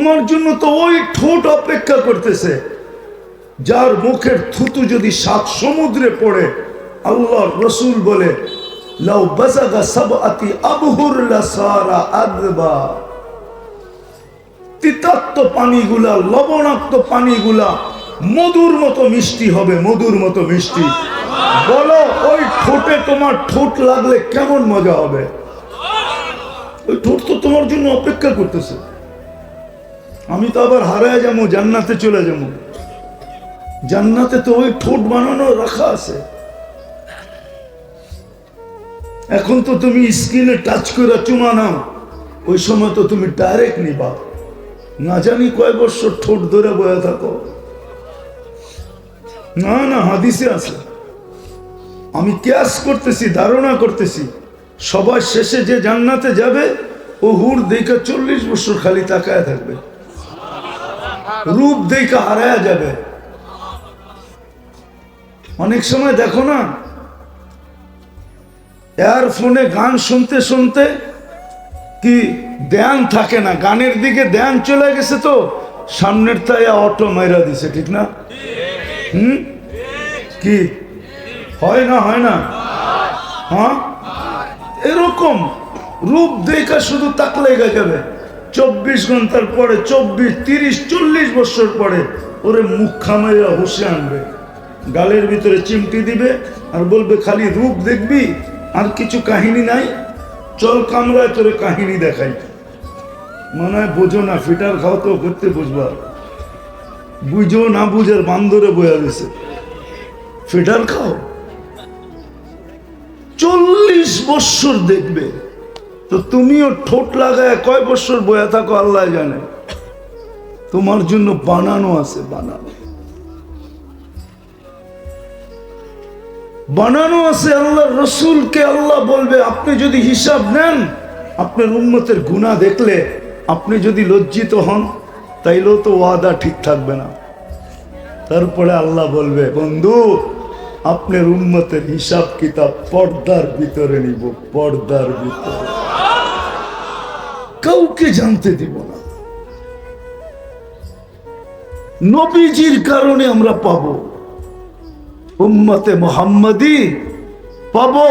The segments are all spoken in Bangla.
তোমার জন্য তো ওই ঠোঁট অপেক্ষা করতেছে যার মুখের থুতু যদি 7 সমুদ্রে পড়ে। আল্লাহর রাসূল বলে লাউ বাযাগা সাবআতি আবহুর লাসারা আযবা। তিক্ত পানিগুলা, লবণাক্ত পানিগুলা মধুর মতো মিষ্টি হবে, মধুর মতো মিষ্টি। বলো ওই ঠোঁটে তোমার ঠোঁট লাগলে কেমন মজা হবে? ওই ঠোঁট তো তোমার জন্য অপেক্ষা করতেছে। আমি তো আবার হারায় যাবো, জান্নাতে চলে যাবো। জান্নাতে তো ওই ঠোঁট বানানো রাখা আছে। এখন তো তুমি স্কিনে টাচ করে চুমা নাও, ওই সময় তো তুমি ডাইরেক্ট নিবা। না জানি কয় বছর ঠোঁট ধরে বয়ে থাকো। না না, হাদিসে আছে। আমি কিয়াস করতেছি, ধারণা করতেছি, সবার শেষে যে জান্নাতে যাবে ও হুর দেখে 40 বছর খালি তাকায় থাকবে, রূপ দেখে হারায়া যাবে। অনেক সময় দেখো না, ইয়ারফোনে গান শুনতে শুনতে কি ধ্যান থাকে না, গানের দিকে ধ্যান চলে গেছে, তো সামনের তাই অটো মাইরা দিছে, ঠিক না? কি হয় না? হয় না? হ্যাঁ, এরকম রূপ দেখা শুধু তাকলে যাবে। 24 ঘন্টার পরে, 24, 30, 40 বছর পরে ওরে মুখ খামাইয়া হুসে আনবে, গালের ভিতরে চিমটি দিবে আর বলবে খালি রূপ দেখবি, আর কিছু কাহিনী নাই, চল কামরায় তোরে কাহিনী দেখাই। মনে হয় বোঝো না, ফিটার খাও তো করতে বুঝবা, বুঝো না বুঝার বান্দরে বয়া দিছে, ফিটার খাও। 40 বছর দেখবে, তো তুমিও ঠোঁট লাগায় কয় বছর বয়া থাকো আল্লাহ জানে। তোমার জন্য বানানো আছে, বানানো বানানো আছে। আল্লাহ রসুলকে আল্লাহ বলবে আপনি যদি হিসাব নেন, আপনার উম্মতের গুনাহ দেখলে আপনি যদি লজ্জিত হন, তাইলেও তো ওয়াদা ঠিক থাকবে না। তারপরে আল্লাহ বলবে বন্ধু আপনার উম্মতের হিসাব কিতাব পর্দার ভিতরে নিব, পর্দার ভিতরে, কাউকে জানতে দিব না। নবীজির কারণে আমরা পাবো, উম্মতে মুহাম্মাদি পাবো।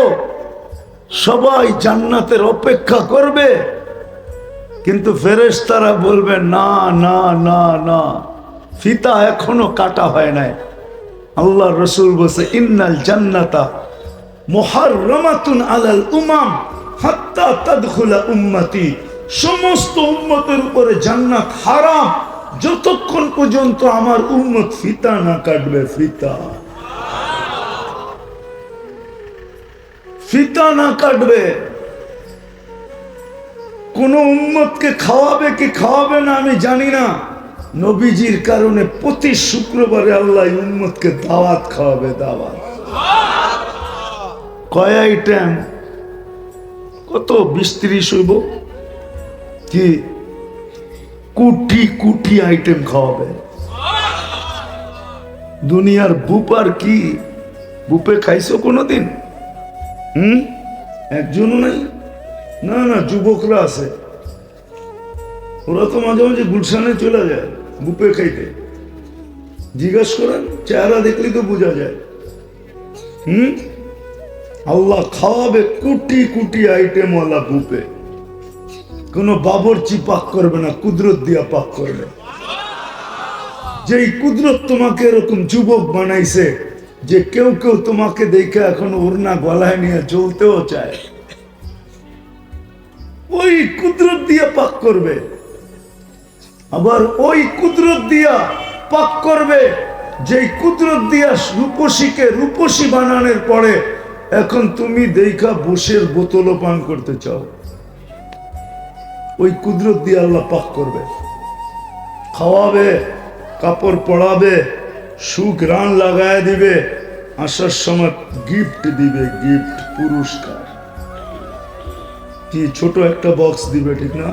সবাই জান্নাতের অপেক্ষা করবে, কিন্তু ফেরেশতারা বলবে না না না না, ফিতা এখনো কাটা হয় নাই। আল্লাহ রসুল বলছে ইন্নাল জান্নাতা মুহাররামাতুন আলাল উমাম হাত্তা তাদখুলা উম্মতি। সমস্ত উম্মতের উপরে জান্নাত হারাম যতক্ষণ পর্যন্ত আমার উম্মত ফিতা না কাটবে, ফিতা না কাটবে। কোন উম্মতকে খাওয়াবে কি খাওয়াবে না আমি জানি না, নবীজির কারণে প্রতি শুক্রবারে আল্লাহ উম্মতকে দাওয়াত খাওয়াবে, দাওয়াত। কয় আইটেম? কত 20-30 হইব কি? কোটি কোটি আইটেম খাওয়াবে। দুনিয়ার বুপার কি? বুপে খাইছো কোনোদিন? একজনও নাই? না না, যুবকরা আছে, ওরা তো মাঝে মাঝে গুলশানে চলে যায় বুপে খাইতে। জিজ্ঞাস করেন, চেহারা দেখলে তো বোঝা যায়। আল্লাহ খাওয়াবে কোটি কোটি আইটেম ওয়ালা বুপে। কোন বাবরচি পাক করবে না, কুদরত দিয়া পাক করবে। যেই কুদরত তোমাকে এরকম যুবক বানাইছে যে কেউ কেউ তোমাকে দেখে এখন ওড়না গলায় নিয়ে চলতেও চায়, ওই কুদরত দিয়া পাক করবে। আবার ওই কুদরত দিয়া পাক করবে যেই কুদরত দিয়া রূপসীকে রূপসী বানানোর পরে এখন তুমি দেখা বুশের বোতলও পান করতে চাও, ওই কুদরত দিয়ে আল্লাহ পাক করবে। খাওয়াবে, কাপড় পরাবে, সুখ রান লাগায় দিবে, আসার সময় গিফট দিবে, গিফট, পুরস্কার। কি ছোট একটা বক্স দিবে, ঠিক না?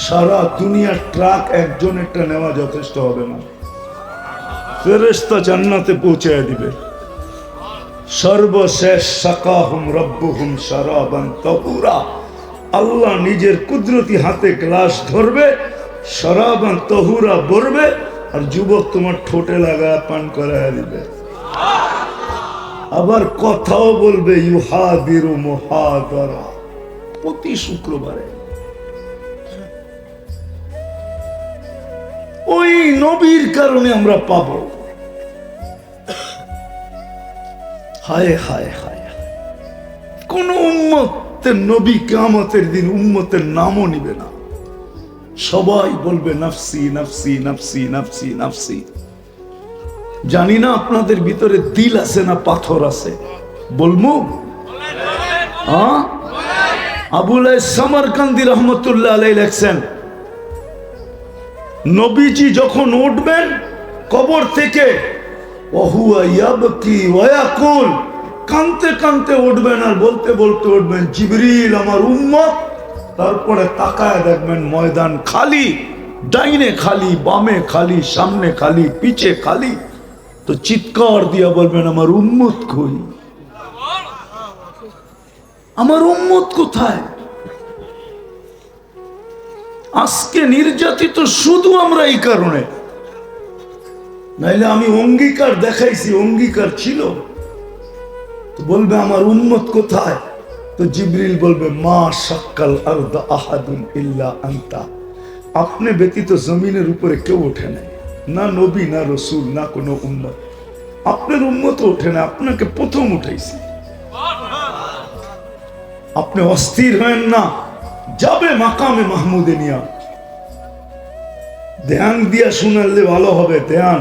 সারা দুনিয়ার ট্রাক একজনেরটা নেওয়া যথেষ্ট হবে না, ফেরেশতা জান্নাতে পৌঁছায় দিবে। সর্বশেষ সাকাহুম রব্বুহুম শারাবান তাহুরা, আল্লাহ নিজের কুদরতি হাতে গ্লাস ধরবে, শরাবান তহুরা বলবে, আর যুবক তোমার ঠোঁটে লাগা পান করায় দিবে। আবার কথাও বলবে ইউহাদিরু মুহাদারা, প্রতি শুক্রবারে। ওই নবীর কারণে আমরা পাবো। হায় হায় হায়, কোন উম্মতের নবী কিয়ামতের দিন উম্মতের নামও নিবে না, সবাই বলবে নাফসি নাফসি নাফসি নাফসি নাফসি। জানি না আপনাদের ভিতরে দিল আছে না পাথর আছে, বলবো? আবুল সামারকান্দি রহমতুল্লাহ আলাইহি লেখছেন, নবীজি যখন উঠবেন কবর থেকে, ওহুয়া ইয়াবকি ওয়া ইয়াকুল, কাঁদতে কাঁদতে উঠবেন আর বলতে বলতে উঠবেন, জিবরিল আমার উম্মত। তারপরে তাকায় দেখবেন ময়দান খালি, ডাইনে খালি, বামে খালি, সামনে খালি, পিছে খালি। তো চিৎকার দিয়া বলবেন, আমার উম্মত কই, আমার উম্মত কোথায়? আজকে নির্যাতিত শুধু আমরা এই কারণে, নাইলে আমি অঙ্গীকার দেখাইছি, অঙ্গীকার ছিল। তো বলবে আমার উম্মত কোথায়? তো জিবরিল বলবে, মা শাক্কাল আরদ আহাদুন ইল্লা আনতা, আপনি ব্যতীত জমিনের উপরে কেউ ওঠে নাই, না নবী না রসুল না কোনো উম্মত। আপনার উম্মত ওঠে না, আপনাকে প্রথম উঠাইছি। আপনি অস্থির হয়েন না, যাবে মাকামে মাহমুদে নিয়া। ধ্যান দিয়া শুনালে ভালো হবে, ধ্যান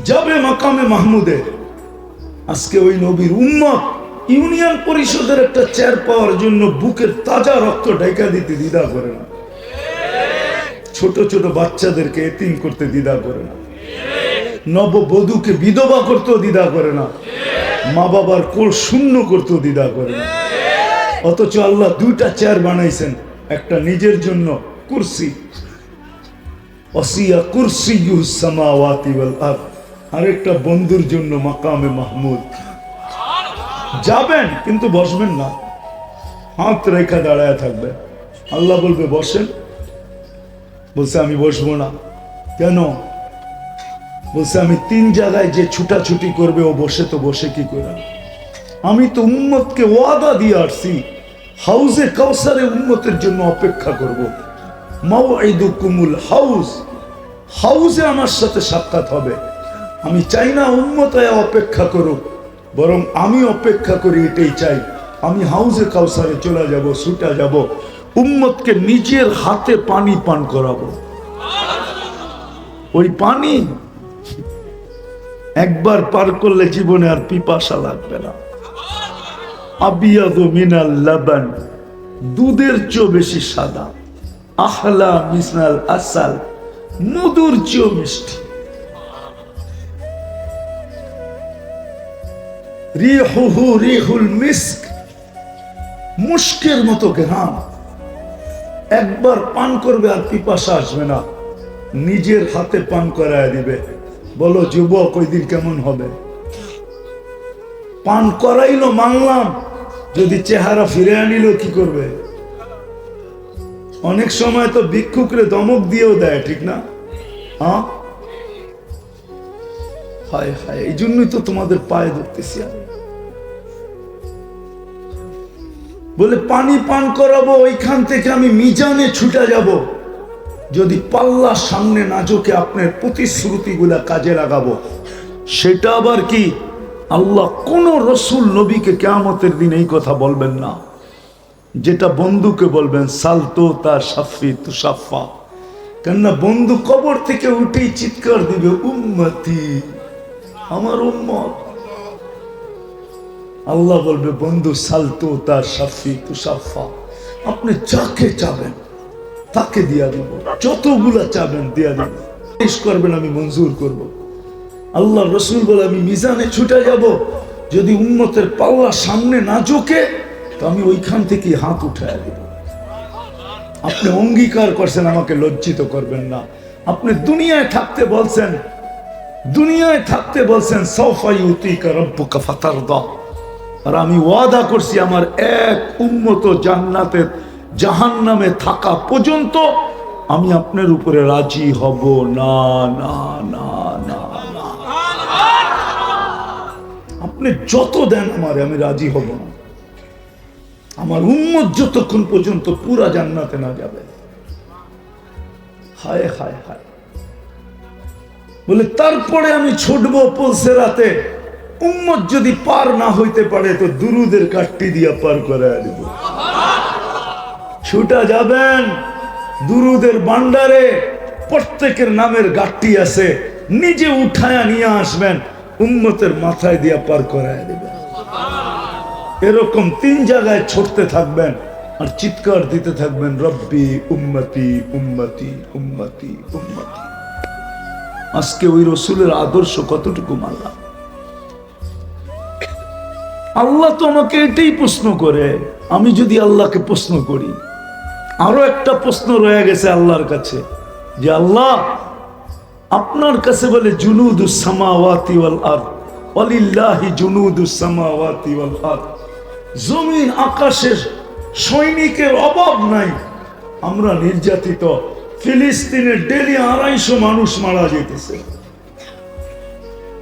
যাবে মাকামে মাহমুদে। আজকে ওই নবীর উম্মত ইউনিয়ন পরিষদের একটা চেয়ার পাওয়ার জন্য বুকের তাজা রক্ত ঢাকা দিতে দ্বিধা করে না, ছোট ছোট বাচ্চাদেরকে এতিম করতে দ্বিধা করে না, নববধূকে বিধবা করতেও দ্বিধা করে না, মা বাবার কোল শূন্য করতেও দ্বিধা করে না। অথচ আল্লাহ দুইটা চেয়ার বানাইছেন, একটা নিজের জন্য কুরসি, ওয়াসিয়া কুরসিয়ুস সামাওয়াতি ওয়াল আরদ, আরেকটা বন্ধুর জন্য মাকামে মাহমুদ। যাবেন কিন্তু বসবেন না, হাত রেখা দাঁড়ায় থাকবেন। আল্লাহ বলবে বসেন, বলছে আমি বসবো না। কেন? বলছে আমি 3 জায়গায় যে ছুটাছুটি করবে ও বসে, তো বসে কি করে? আমি তো উম্মতকে ওয়াদা দিয়ে আসছি, হাউজে কাউসারে উম্মতের জন্য অপেক্ষা করব। মাউইদুকুমুল হাউজ, হাউজে আমার সাথে সাক্ষাৎ হবে। আমি চাই না উম্মত অপেক্ষা করুক, বরং আমি অপেক্ষা করি, এটাই চাই। আমি হাউজে কাউসারে চলে যাব, ছুটা যাব, উম্মতকে নিজের হাতে পানি পান করাবো। ওই পানি একবার পার করলে জীবনে আর পিপাসা লাগবে না। আবিয়াদু মিনাল লাবান, দুধের চেয়েও বেশি সাদা। আহলা মিনাল আসাল, মধুর চেয়েও মিষ্টি। রিহুহু রিহুল মিস্ক, মুস্কের মতো ঘ্রাণ। একবার পান করবে আর পিপাসা আসবে না, নিজের হাতে পান করায় দিবে। বলো যুবক, ওই দিন কেমন হবে? পান করাইলো মানলাম, যদি চেহারা ফিরে আনিল কি করবে? অনেক সময় তো ভিক্ষুকরে দমক দিয়েও দেয়, ঠিক না? হ্যাঁ, হায় হায়, এই জন্যই তো তোমাদের পায়ে ধরতেছি আমি। বলে পানি পান করাবো, ওইখান থেকে আমি মিজানে ছুটে যাব। যদি পাল্লা সামনে না ঝোঁকে আপনার প্রতিশ্রুতিগুলা কাজে লাগাবো। সেটা আবার কি? আল্লাহ কোন রসুল নবীকে কিয়ামতের দিন এই কথা বলবেন না, যেটা বন্ধুকে বলবেন, সালতো তার সাফি তুসাফা। কেননা বন্ধু কবর থেকে উঠেই চিৎকার দিবে, উম্মতি, আমার উম্মত। আল্লাহ বলবে, বন্ধু সালতো তার সাফি তুসাফা, আপনি যাকে চাবেন তাকে দিয়া দিব, যতগুলা চাবেন দিয়া দিব, পেশ করবেন আমি মঞ্জুর করব। আল্লাহ রসুল বলে, আমি মিজানে ছুটে যাব, যদি উম্মতের পাল্লা সামনে না ঝোঁকে তো আমি ওইখান থেকে হাত উঠায় দিব। আপনি অঙ্গীকার করছেন, আমাকে লজ্জিত করবেন না। আপনি দুনিয়ায় থাকতে বলছেন, দুনিয়ায় থাকতে বলছেন, সাউফা ইউতিকা রাব্বুকা ফাতারদা, আর আমি ওয়াদা করছি আমার এক উম্মত জান্নাতের জাহান্নামে থাকা পর্যন্ত আমি আপনার উপরে রাজি হব না না না না না। আপনি যত দেন আমারে আমি রাজি হব না। আমার উম্মত যতক্ষণ পর্যন্ত পুরা জান্নাতে না যাবে। হায় হায় হায় বলে তারপরে আমি ছুটবো পুলসেরাতে। উম্মত যদি পার না হইতে পারে তো দুরুদের কাটটি দিয়া পার করে দিব। ছুটা যাবেন দুরুদের ভান্ডারে, প্রত্যেকের নামের গাট্টি আছে, নিজে উঠায়া নিয়ে আসবেন, উম্মতের মাথায় দিয়া পার করায় দিবেন। এরকম 3 জায়গায় ছুটতে থাকবেন আর চিৎকার দিতে থাকবেন, রব্বি উম্মতি উম্মতি উম্মতি উম্মতি। আজকে ওই রসুলের আদর্শ কতটুকু মানলাম? আল্লাহ তো আমাকে এটাই প্রশ্ন করে, আমি যদি আল্লাহকে প্রশ্ন করি, আরো একটা প্রশ্ন রয়ে গেছে আল্লাহর কাছে, যে আল্লাহ আপনার কাছে বলে জুনুদুস সামাওয়াতি ওয়াল আরদ, ওয়ালিল্লাহি জুনুদুস সামাওয়াতি ওয়াল আরদ, জমিন আকাশের সৈনিকের অভাব নাই। আমরা নির্যাতিত, ফিলিস্তিনে ডেলি 250 মানুষ মারা যেতেছে।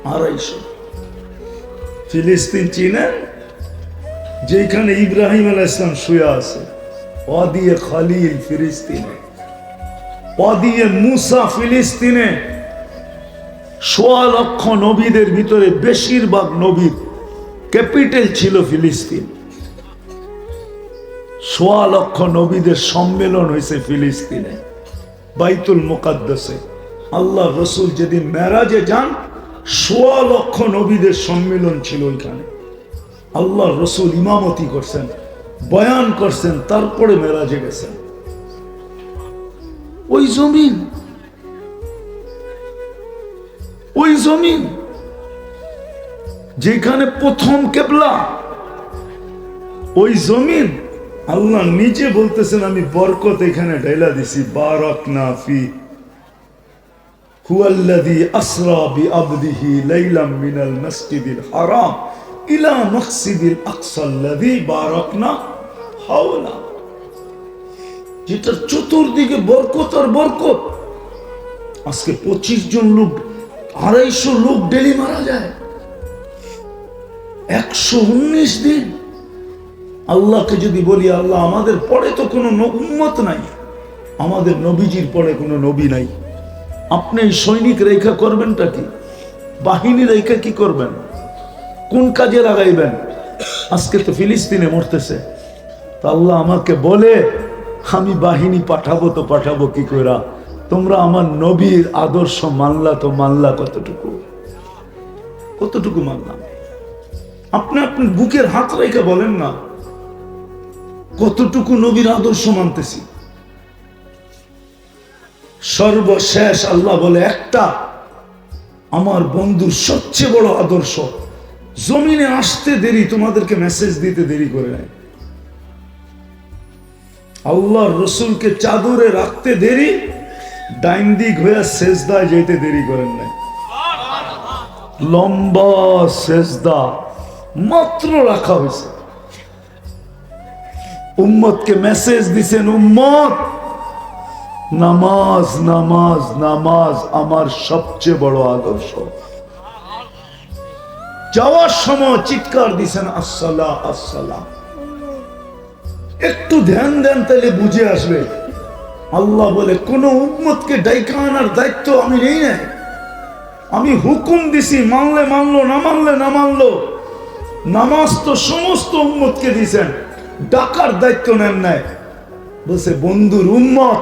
250। ফিলিস্তিন চিনেন? যেখানে ইব্রাহিম আলাইহিস সালাম শুয়ে আছে, ওয়াদিয়ে খালিল ফিলিস্তিনে, ওয়াদিয়ে মুসা ফিলিস্তিনে। 1.25 লক্ষ নবীদের ভিতরে বেশিরভাগ নবীর ক্যাপিটাল ছিল ফিলিস্তিন। 1.25 লক্ষ নবীদের সম্মেলন হয়েছে ফিলিস্তিনে, বাইতুল মুকাদ্দাসে। আল্লাহ রসুল যেদিন মেরাজে যান, 1.25 লক্ষ নবীদের সম্মেলন ছিল ওইখানে। আল্লাহ রসুল ইমামতি করছেন, বয়ান করছেন, তারপরে মেরাজে গেছেন। ওই জমিন, ওই জমিন যেখানে প্রথম কেবলা, ওই জমিন আল্লাহ নিজে বলতেছেন আমি বরকত এখানে ঢেলা দিছি। বারাকনা ফি হুয়াল্লাযী আসরা বিআবদিহি লাইলাম মিনাল মাসজিদিল হারাম ইলা মাসজিদিল আকসাল্লাযী বারাকনা হাওলা। যেটার চতুর্দিকে বরকত আর বরকত। আজকে 25 জন লোক, 250 লোক ডেলি মারা যায়, 119 দিন। আল্লাহকে যদি বলি আল্লাহ আমাদের পরে তো কোনো উম্মত নাই, আমাদের নবীজির পরে কোনো নবী নাই, আপনি এই সৈনিক রেখা করবেনটা কি? বাহিনী রেখা কি করবেন? কোন কাজে লাগাইবেন? আজকে তো ফিলিস্তিনে মরতেছে, তা আল্লাহ আমাকে বলে আমি বাহিনী পাঠাবো, তো পাঠাবো কি করে? তোমরা আমার নবীর আদর্শ মানলা, তো মানলা কতটুকু? কতটুকু মানলাম? আপনি আপনার বুকের হাত রেখে বলেন না কতটুকু নবীর আদর্শ মানতেছি। সর্বশেষ আল্লাহ বলে একটা, আমার বন্ধুর সবচেয়ে বড় আদর্শ, জমিনে আসতে দেরি, তোমাদেরকে মেসেজ দিতে দেরি করে নাই। আল্লাহর রসুলকে চাদরে রাখতে দেরি, ডাইন দিক হয়ে সেজদায় যেতে দেরি করেন নাই। লম্বা সেজদা মাত্র রাখা হয়েছে। উম্মতকে মেসেজ দিছেন, উম্মত নামাজ নামাজ নামাজ আমার সবচেয়ে বড় আদর্শ। যাওয়ার সময় চিৎকার দিছেন আসসালাহ আসসালাহ। একটু ধ্যান দেন তাহলে বুঝে আসবে। আল্লাহ বলে কোন উম্মতকে ডাইকা আনার দায়িত্ব আমি নেই না, আমি হুকুম দিছি, মানলে মানলো, না মানলে না মানলো। নামাজ তো সমস্ত উম্মতকে দিছেন, ডাকার দায়িত্ব নেন নাই। বলছে বন্ধুর উম্মত,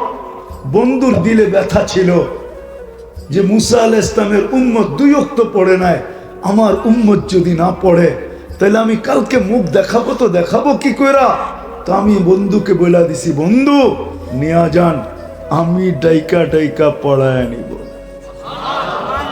বন্ধুর দিলে ব্যথা ছিল যে মুসা আলাইহিস ইসলামের উম্মত 2 ওয়াক্ত পড়ে নাই, আমার উম্মত যদি না পড়ে তাহলে আমি কালকে মুখ দেখাবো, তো দেখাবো কি কইরা? তো আমি বন্ধুকে বলে দিছি, বন্ধু নিয়া যান, আমি ডাইকা ডাইকা পড়ায় নিব।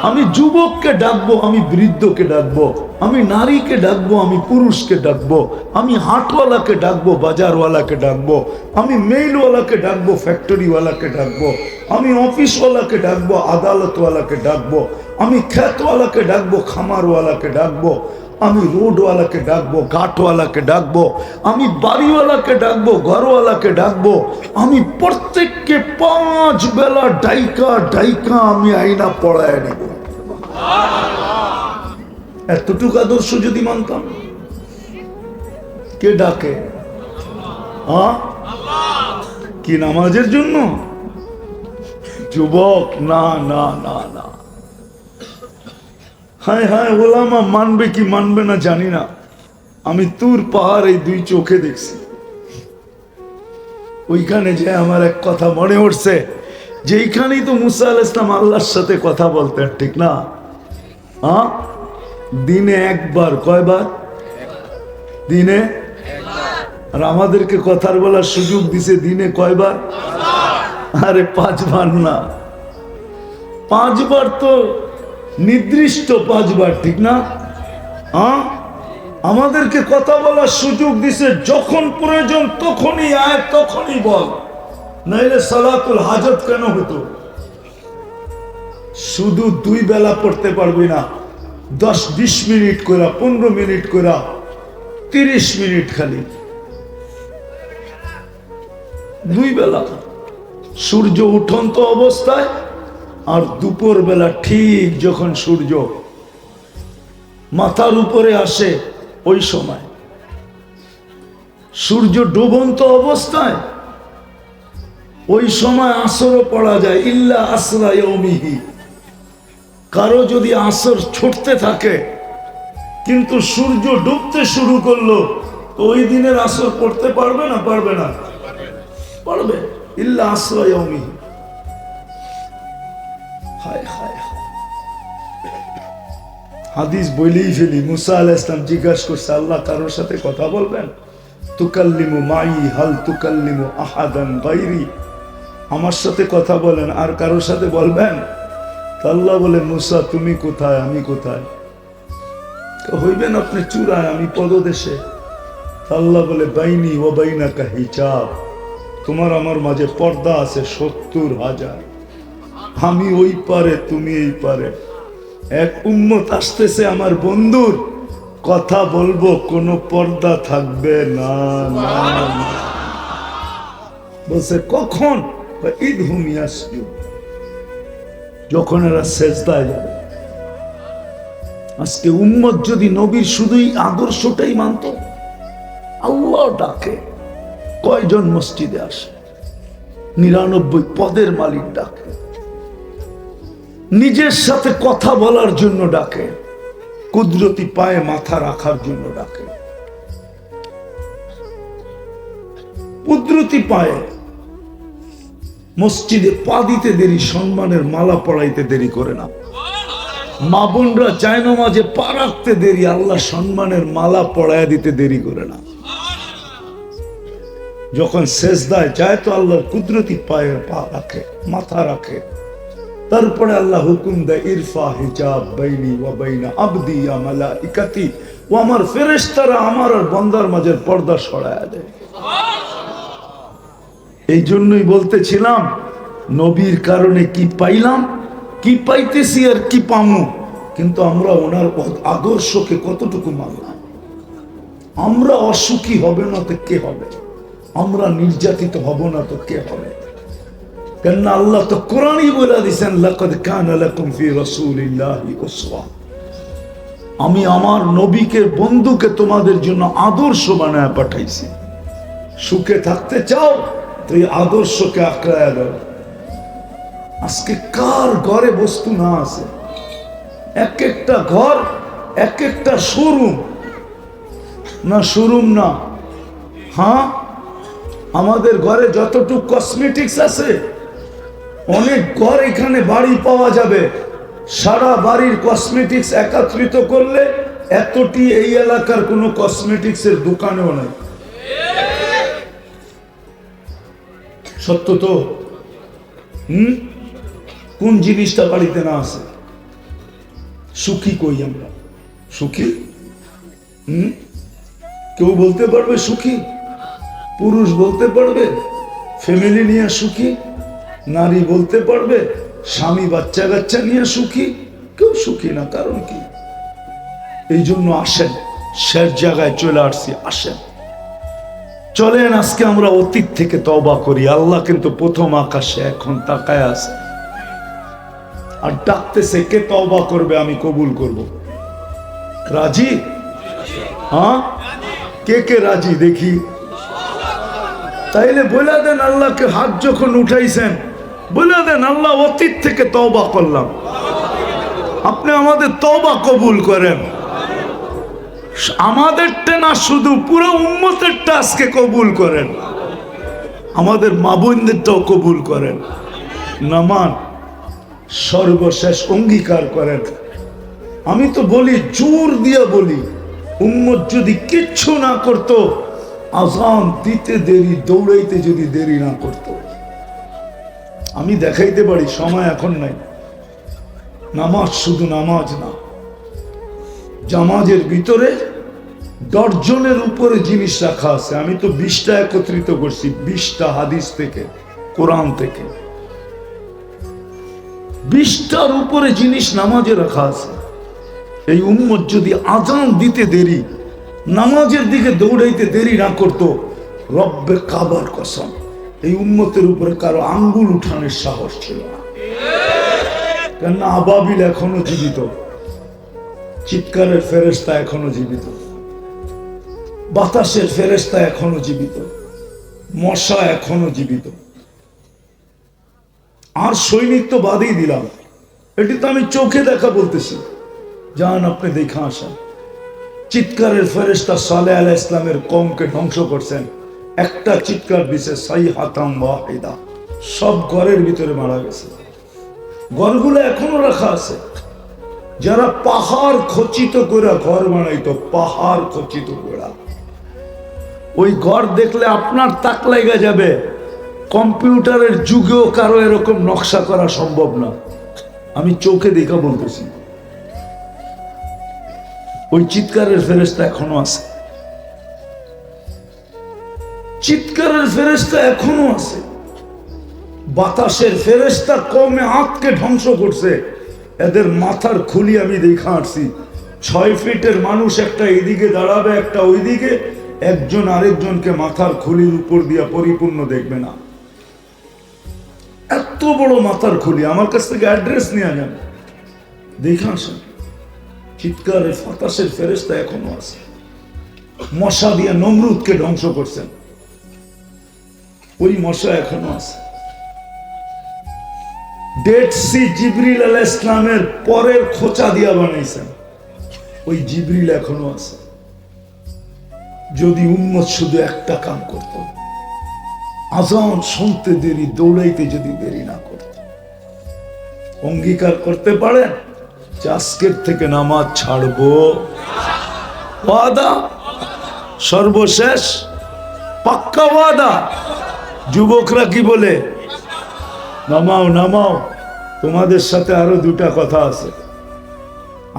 আমি যুবককে ডাকবো, আমি বৃদ্ধকে ডাকবো, আমি নারীকে ডাকবো, আমি পুরুষকে ডাকবো, আমি হাটওয়ালাকে ডাকবো, বাজারওয়ালাকে ডাকবো, আমি মেইলওয়ালাকে ডাকবো, ফ্যাক্টরিওয়ালাকে ডাকবো, আমি অফিসওয়ালাকে ডাকবো, আদালতওয়ালাকে ডাকবো, আমি ক্ষেতওয়ালাকে ডাকবো, খামারওয়ালাকে ডাকবো, আমি রোডওয়ালাকে ডাকবো, ঘাটওয়ালাকে ডাকবো, আমি বাড়িওয়ালাকে ডাকবো, ঘরওয়ালাকে ডাকবো, আমি প্রত্যেককে 5 বেলা ডাইকা ডাইকা আমি আইনা পড়ায় নেব। এতটুকু আদর্শ যদি মানতাম, কে ডাকে? কি নামাজের জন্য? যুবক, না না না না। হায় হায়, ওলামা মানবে কি মানবে না জানি না। আমি তুর পাহাড় এই 2 চোখে দেখছি। ওইখানে যে আমার এক কথা মনে উঠছে, যেইখানেই তো মুসা আলাইহিস সালাম আল্লাহর সাথে কথা বলতেন, ঠিক না? দিনে একবার। কয়বার? দিনে। আর আমাদেরকে কথার বলার সুযোগ দিছে দিনে কয়বার? আরে 5 বার না, 5 বার তো নির্দিষ্ট 5 বার, ঠিক না? আমাদেরকে কথা বলার সুযোগ দিছে, যখন প্রয়োজন তখনই আয়, তখনই বল, নাইলে সালাতুল হাজত কেন হতো? শুধু 2 বেলা পড়তে পারবি না, 10-20 মিনিট করে, 15 মিনিট করে, 30 মিনিট খালি 2 বেলা। সূর্য উঠন্ত অবস্থায় আর দুপুর বেলা ঠিক যখন সূর্য মাথার উপরে আসে ওই সময়। সূর্য ডুবন্ত অবস্থায় ওই সময় আসরও পড়া যায়, ইল্লা আসরা ইয়াউমিহি। কারো যদি আসর ছুটতে থাকে কিন্তু সূর্য ডুবতে শুরু করলো, তো ওই দিনের আসর পড়তে পারবে না? পারবে না? পারবে। ইল্লা আসরা ইয়াউমিহি। হায় হায়, হাদিস বলেই ফেলি। মুসা আলাইহিস সালাম জিজ্ঞাসা করছে, আল্লাহ কারোর সাথে কথা বলবেন? তুকাল্লিমু মাই হাল তুকাল্লিমু আহাদান গায়রি। আমার সাথে কথা বলেন, আর কারোর সাথে বলবেন? আল্লাহ বলে, মুসা তুমি কোথায়, আমি কোথায়? হইবেন আপনি চূড়ায়, আমি পদদেশে। আল্লাহ বলে, বাইনি ওয়া বাইনাকা হিজাব। তোমার আমার মাঝে পর্দা আছে 70,000। আমি ওই পারে, তুমি এই পারে। এক উম্মত আসতেছে আমার বন্ধুর, কথা বলবো, কোনো পর্দা থাকবে না। বলছে কখন? ইদহুম ইয়াসজুদ, যখন এরা সেজদায় যাবে। আজকে উম্মত যদি নবীর শুধুই আদর্শটাই মানত, আল্লাহ ডাকে, কয়জন মসজিদে আসে? 99 পদের মালিক ডাকে, নিজের সাথে কথা বলার জন্য ডাকে, কুদরতি পায়ে মাথা রাখার জন্য ডাকে। কুদরতি পায়ে মসজিদে পা দিতে দেরি, সম্মানের মালা পড়াইতে দেরি করে না। মা বোনরা জায়নামাজে পা রাখতে দেরি, আল্লাহ সম্মানের মালা পড়াইয়া দিতে দেরি করে না। যখন সেজদায় যায় তো আল্লাহর কুদরতি পায়ে পা রাখে, মাথা রাখে। তারপরে আল্লাহ হুকুম দেয়, ইরফা হিজাব বাইনি ওয়া বাইনা আবদি ইয়া মালাইকাতি। ও আমার ফেরেশতারা আমার আর বান্দার মাঝের পর্দা সরায়া দেয়। এই জন্যই বলতেছিলাম, নবীর কারণে কি পাইলাম, কি পাইতেছি আর কি পামু, কিন্তু আমরা ওনার আদর্শকে কতটুকু মানলাম। আমরা অসুখী হবে না তো কে হবে? আমরা নির্যাতিত হব না তো কে হবে? কেননা আল্লাহ তো কোরআনই বলে দিয়েছেন, লাকাদ কানা লাকুম ফি রাসূলিল্লাহি উসওয়া। আমি আমার নবীকে, বন্ধুকে তোমাদের জন্য আদর্শ বানায় পাঠাইছি। সুখে থাকতে চাও তো এই আদর্শকে আঁকড়ায় দাও। আজকে কার ঘরে বস্তু না আছে? এক একটা ঘর এক একটা শোরুম না, শোরুম না। হ্যাঁ, আমাদের ঘরে যতটুকু কসমেটিক্স আছে, অনেক ঘর এখানে বাড়ি পাওয়া যাবে। সারা বাড়ির কসমেটিক্স একত্রিত করলে এতটি এই এলাকার কোনো কসমেটিক্সের দোকানেও নাই। সত্য তো? কোন জিনিসটা বাড়িতে না আছে? সুখী কই আমরা? সুখী কেউ বলতে পারবে? সুখী পুরুষ বলতে পারবে? ফ্যামিলি নিয়ে সুখী? নারী বলতে পারবে স্বামী বাচ্চা কাচ্চা নিয়ে সুখী? কেউ সুখী না। কারণ কি? এই জন্য আসেন, শেষ জায়গায় চলে আসছি, আসেন চলেন আজকে আমরা অতীত থেকে তওবা করি। আল্লাহ কিন্তু প্রথম আকাশে এখন তাকায় আছে আর ডাকতেছে, কে তওবা করবে আমি কবুল করব। রাজি? হ্যাঁ, কে কে রাজি দেখি? তাইলে বলে দেন আল্লাহকে, হাত যখন উঠাইছেন বলে দেন, আল্লাহ অতীত থেকে তওবা করলাম, আপনি আমাদের তওবা কবুল করেন। আমাদেরটা না, শুধু পুরো উম্মতেরটা আজকে কবুল করেন, আমাদের মা বোনদেরটাও কবুল করেন। নামান সর্বশেষ অঙ্গীকার করেন। আমি তো বলি, জোর দিয়া বলি, উম্মত যদি কিচ্ছু না করত, আযান দিতে দেরি, দৌড়াইতে যদি দেরি না করত, আমি দেখাইতে পারি, সময় এখন নাই। নামাজ শুধু নামাজ না, জামাজের ভিতরে দর্জনের উপরে জিনিস রাখা আছে। আমি তো 20টা একত্রিত করছি, 20টা হাদিস থেকে, কোরআন থেকে 20টার উপরে জিনিস নামাজে রাখা আছে। এই উম্মত যদি আযান দিতে দেরি, নামাজের দিকে দৌড়াইতে দেরি না করত, রব্বে কাবার কসম, এই উম্মতের উপরে কারো আঙ্গুল উঠানোর সাহস ছিল না। কেননা আবাবিল এখনো জীবিত, চিৎকারের ফেরেশতা এখনো জীবিত, বাতাসের ফেরেশতা এখনো জীবিত, মশা এখনো জীবিত। আর সৈনিক তো বাদই দিলাম, এটি তো আমি চোখে দেখা বলতেছি, যান আপনি দেখা আসেন। চিৎকারের ফেরেশতা সালেহ আলাইহিস সালামের কওমকে ধ্বংস করছেন, একটা চিৎকার দিছে, সাইহাতাম ওয়াহিদা, সব ঘরের ভিতরে মারা গেছে। ঘরগুলো এখনো রাখা আছে। যারা পাহাড় খচিত করে ঘর বানাইতো, পাহাড় খচিত করে, ওই ঘর দেখলে আপনার তাক লাগা যাবে। কম্পিউটারের যুগেও কারো এরকম নকশা করা সম্ভব না, আমি চোখে দেখা বলতেছি। ওই চিৎকারের ফেরেশতা এখনো আছে, চিৎকারের ফেরেশতা এখনো আছে। বাতাসের ফেরেশতা কমে আতকে ধ্বংস করছে, এদের মাথার খুলি আমি দেখা আসছি। 6 ফিটের মানুষ একটা এদিকে দাঁড়াবে, একটা ওইদিকে, একজন আরেকজনকে মাথার খুলির উপর দিয়া পরিপূর্ণ দেখবে না। এত বড় মাথার খুলি, আমার কাছ থেকে অ্যাড্রেস নিয়ে যান, দেখে আসেন। চিৎকারের বাতাসের ফেরেশতা এখনো আছে। মশা দিয়ে নমরুদকে ধ্বংস করছেন, ওই মশা এখনো আছে। ডেড সি জিবরিল আলাইহিস সালামের পরের খোঁচা দিয়া বানাইছেন, ওই জিবরিল এখনো আছে। যদি উম্মত শুধু একটা কাম করত, আযান শুনতে দেরি, দৌড়াইতে যদি দেরি না করত, অঙ্গীকার করতে পারেন যে আজকের থেকে নামাজ ছাড়বো, ওয়াদা সর্বশেষ পাক্কা ওয়াদা। যুবকরা কি বলে? নামাও নামাও, তোমাদের সাথে আরো 2টা কথা আছে।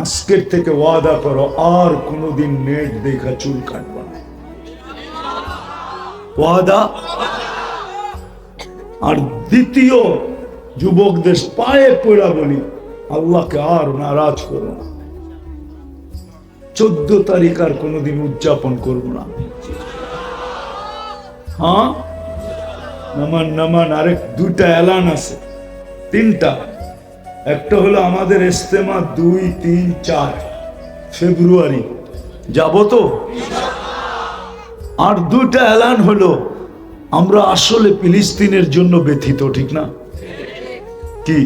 আজকের থেকে ওয়াদা করো, আর কোনোদিন নেট দেখা চুল কাটবা না, ওয়াদা। আর দ্বিতীয়, যুবকদের পায়ে পড়া বলি, আল্লাহকে আর নারাজ করো না। 14 তারিখ আর কোনোদিন উদযাপন করবো না। হ্যাঁ, নামান নামান। আরেক 2টা এলান আছে, 3টা। একটা হলো আমাদের ইজতেমা 2, 3, 4 ফেব্রুয়ারি, যাব তো। আর 2টা এলান হলো, আমরা আসলে ফিলিস্তিনের জন্য ব্যথিত, ঠিক না? কি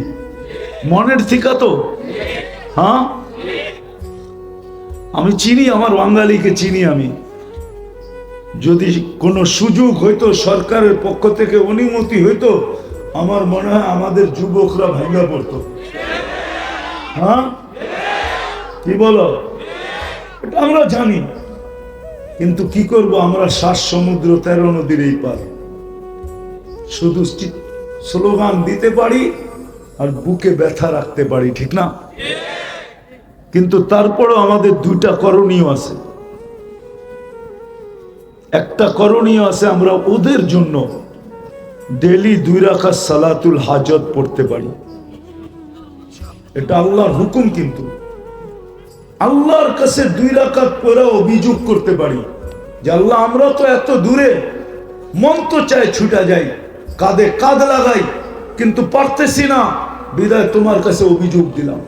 মনের থিকা তো? হ্যাঁ, আমি চিনি, আমার বাঙালিকে চিনি আমি। যদি কোনো সুযোগ হইতো, সরকারের পক্ষ থেকে অনুমতি হইতো, আমার মনে হয় আমাদের যুবকরা ভাঙা পড়তো। হ্যাঁ, কি বলো? এটা আমরা জানি, কিন্তু কি করব, আমরা 7 সমুদ্র 13 নদীর এই পার। শুধু স্লোগান দিতে পারি আর বুকে ব্যথা রাখতে পারি, ঠিক না? কিন্তু তারপরও আমাদের 2টা করণীয় আছে। একটা করণীয় আছে, আমরা ওদের জন্য ডেলি 2 রাকাত সালাতুল হাজত পড়তে পারি। এটা আল্লাহর হুকুম, কিন্তু আল্লাহর কাছে 2 রাকাত পড়ে অভিযোগ করতে পারি যে আল্লাহ আমরা তো এত দূরে, মন তো চায় ছুটা যাই, কাঁধে কাঁধ লাগাই, কিন্তু পারতেছি না, বিদায় তোমার কাছে অভিযোগ দিলাম।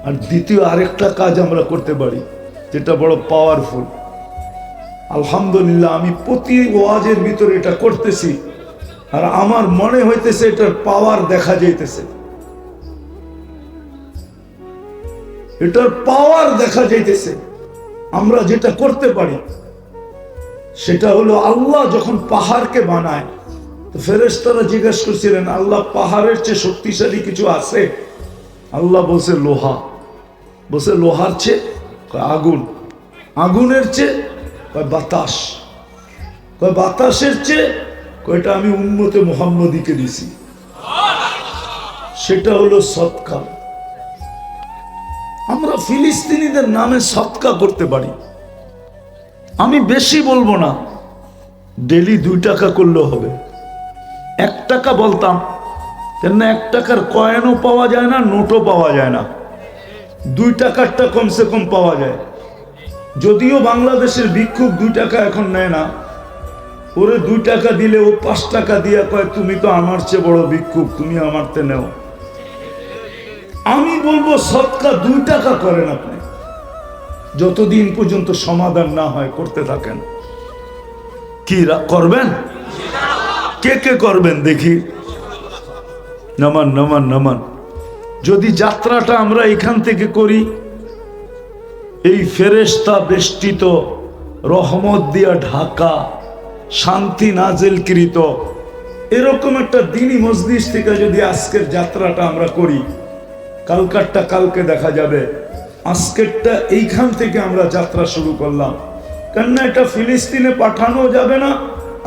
আর দ্বিতীয় আরেকটা কাজ আমরা করতে পারি যেটা বড় পাওয়ারফুল। আলহামদুলিল্লাহ আমি প্রতি ওয়াজের ভিতরে এটা করতেছি, আর আমার মনে হইতেছে এটার পাওয়ার দেখা যাইতেছে, এটার পাওয়ার দেখা যাইতেছে। আমরা যেটা করতে পারি সেটা হলো, আল্লাহ যখন পাহাড়কে বানায় তো ফেরেশতারা জিজ্ঞেস করছিলেন আল্লাহ পাহাড়ের চেয়ে শক্তিশালী কিছু আছে? আল্লাহ বলছে লোহা। বলছে লোহার চেয়ে? আগুন। আগুনের চেয়ে? বাতাস। বাতাসের চেয়ে? এটা আমি উম্মতে মুহাম্মদীকে দিছি, সেটা হলো সদকা। আমরা ফিলিস্তিনিদের নামে সদকা করতে পারি। আমি বেশি বলবো না, ডেলি 2 টাকা করলেও হবে। 1 টাকা বলতাম, কেন 1 টাকার কয়েনও পাওয়া যায় না, নোটও পাওয়া যায় না। 2 টাকারটা কমসে কম পাওয়া যায়। যদিও বাংলাদেশের ভিক্ষুক 2 টাকা এখন নেয় না, ওরে 2 টাকা দিলে ও 5 টাকা দিয়া কয় তুমি তো আমার চেয়ে বড় ভিক্ষুক, তুমি আমারতে নেও। আমি বলবো সদকা 2 টাকা করেন আপনি, যতদিন পর্যন্ত সমাধান না হয় করতে থাকেন। কি করবেন? কে কে করবেন দেখি? নামান নামান নামান। যদি যাত্রাটা আমরা এখান থেকে করি, এই ফেরেশতা বেষ্টিত, রহমত দিয়া ঢাকা, শান্তি নাজিলকৃত এরকম একটা দ্বীনি মজলিস থেকে যদি আজকের যাত্রাটা আমরা করি, কালকারটা কালকে দেখা যাবে, আজকেরটা এইখান থেকে আমরা যাত্রা শুরু করলাম। কেননা এটা ফিলিস্তিনে পাঠানো যাবে না,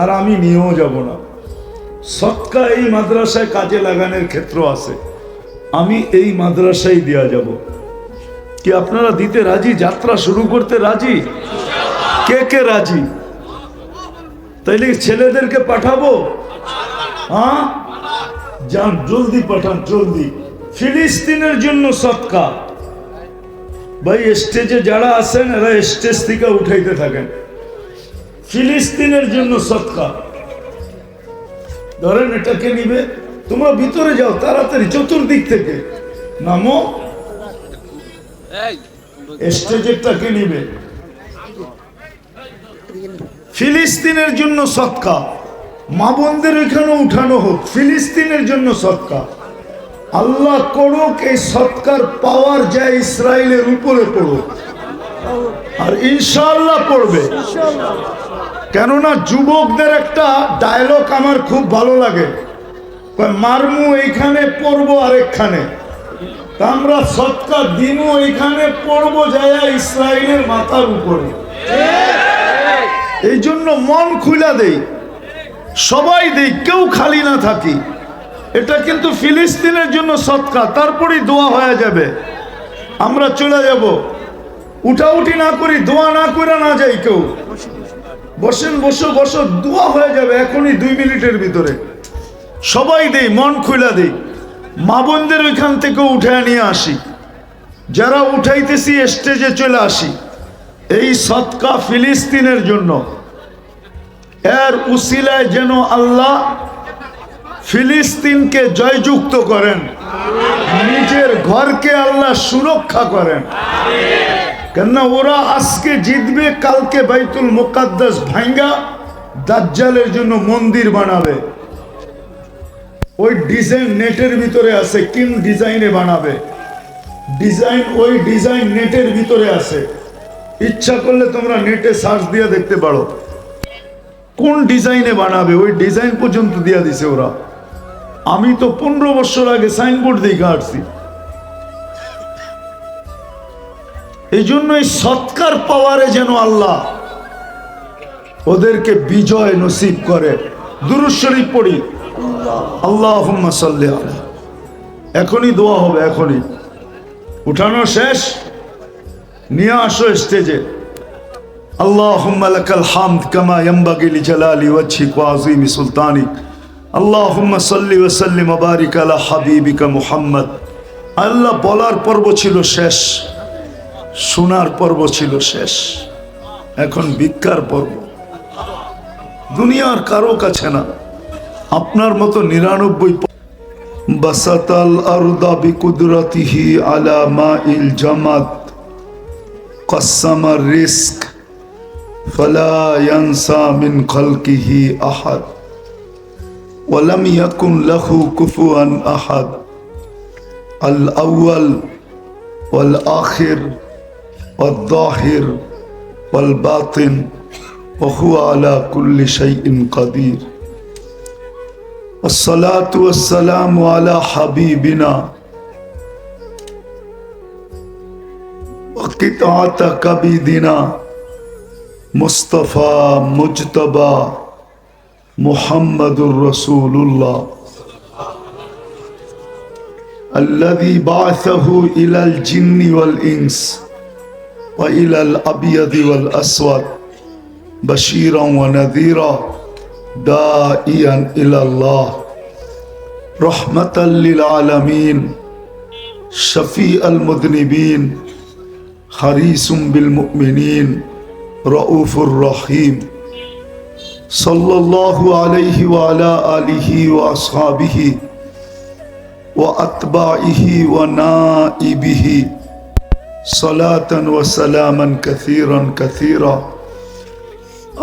আর আমি নিয়েও যাব না। সদকা এই মাদ্রাসায় কাজে লাগানোর ক্ষেত্র আছে, আমি এই মাদ্রাসায় দেওয়া যাব। কি আপনারা দিতে রাজি? যাত্রা শুরু করতে রাজি? কে কে রাজি? তাইলে ছেলেদেরকে পাঠাবো? হ্যাঁ, যান জলদি পাঠান, জলদি। ফিলিস্তিনের জন্য সদকা। ভাই স্টেজে যারা আছেন এরা স্টেজ থেকে উঠাইতে থাকেন। ফিলিস্তিনের জন্য সদকা। ধরেন এটাকে নিবে, তোমরা ভিতরে যাও তাড়াতাড়ি, চতুর্দিক থেকে নামো, স্টেজেরটাকে নিবে। ফিলিস্তিনের জন্য সদকা। মা বোনদের ওইখানে উঠানো হোক, ফিলিস্তিনের জন্য সদকা। আল্লাহ করুক এই সদকার পাওয়ার যায় ইসরায়েলের উপরে পড়ুক, আর ইনশাআল্লাহ পড়বে। কেননা যুবকদের একটা ডায়লগ আমার খুব ভালো লাগে, মারমু এইখানে পড়বো আরেকখানে, আমরা সদকা দিমু এইখানে পড়বো যায় ইসরায়েলের মাথার উপরে। এই জন্য মন খুলা দেই, সবাই দেই, কেউ খালি না থাকি। এটা কিন্তু ফিলিস্তিনের জন্য সদকা, তারপরেই দোয়া হয়ে যাবে। আমরা চলে যাব, উঠাউঠি না করি, দোয়া না করে না যাই কেউ। বসেন, বসো বসো, দোয়া হয়ে যাবে এখনই 2 মিনিটের ভিতরে। সবাই দেই, মন খুলা দেই। মা বোনদের ওইখান থেকে উঠে নিয়ে আসি, যারা উঠাইতেছি স্টেজে চলে আসি। এই সদকা ফিলিস্তিনের জন্য, এর উসিলায় যেন আল্লাহ ফিলিস্তিনকে জয়যুক্ত করেন, নিজের ঘরকে আল্লাহ সুরক্ষা করেন। কেননা ওরা আজকে জিতবে, কালকে বাইতুল মুকাদ্দাস ভাঙ্গা দাজ্জালের জন্য মন্দির বানাবে। ওই ডিজাইন নেটের ভিতরে আছে, কিন ডিজাইনে বানাবে ডিজাইন, ওই ডিজাইন নেটের ভিতরে আছে। ইচ্ছা করলে তোমরা নেটে সার্চ দিয়ে দেখতে পারো কোন ডিজাইনে বানাবে, ওই ডিজাইন পর্যন্ত দিয়ে দিছে ওরা। আমি তো 15 বছর আগে সাইনবোর্ড দেখে আসছি। এই জন্য এই সৎকার পাওয়ারে যেন আল্লাহ ওদেরকে বিজয় নসিব করে। দুরূদ শরীফ পড়ি, আল্লাহুম্মা সাল্লি আলাইহি। এখনই দোয়া হবে, এখনই। উঠানো শেষ, নিয়ে আসো স্টেজে। আল্লাহুম্মা লাকাল হামদ কামা ইয়ানবাগি লিজালালি ওয়াজহিক ওয়া আযীমি সুলতানিক। আল্লাহুম্মা সাল্লি ওয়া সাল্লিম ওয়া বারিক আলা হাবিবিকা মুহাম্মদ আল্লাহ বলার পর্ব ছিল শেষ, শোনার পর্ব ছিল শেষ, এখন ভিক্ষার পর্ব। দুনিয়ার কারো কাছে না, আপনার মতো 99। বাসাতাল আরদা বিকুদরাতিহি আলা মাইল জামাদ কাসসামার রিস্ক ফালা ইয়ানসা মিন খালকিহি আহাদ ওয়ালাম ইয়াকুন লাহু কুফুয়ান আহাদ আল আউয়াল ওয়াল আখির ওয়াল যাহির ওয়াল বাতিন ওয়া হুয়া আলা কুল্লি শাইইন কাদির। الصلاة والسلام على حبيبنا وقطعة كبدنا مصطفى مجتبى محمد رسول الله الذي بعثه إلى الجن والإنس وإلى الأبيض والأسود بشيرا ونذيرا داعيا إلى الله رحمة للعالمين شفيع المذنبين حريص بالمؤمنين رؤوف رحيم صلى الله عليه وعلى آله وأصحابه وأتباعه ونائبه صلاة وسلاما كثيرا كثيرا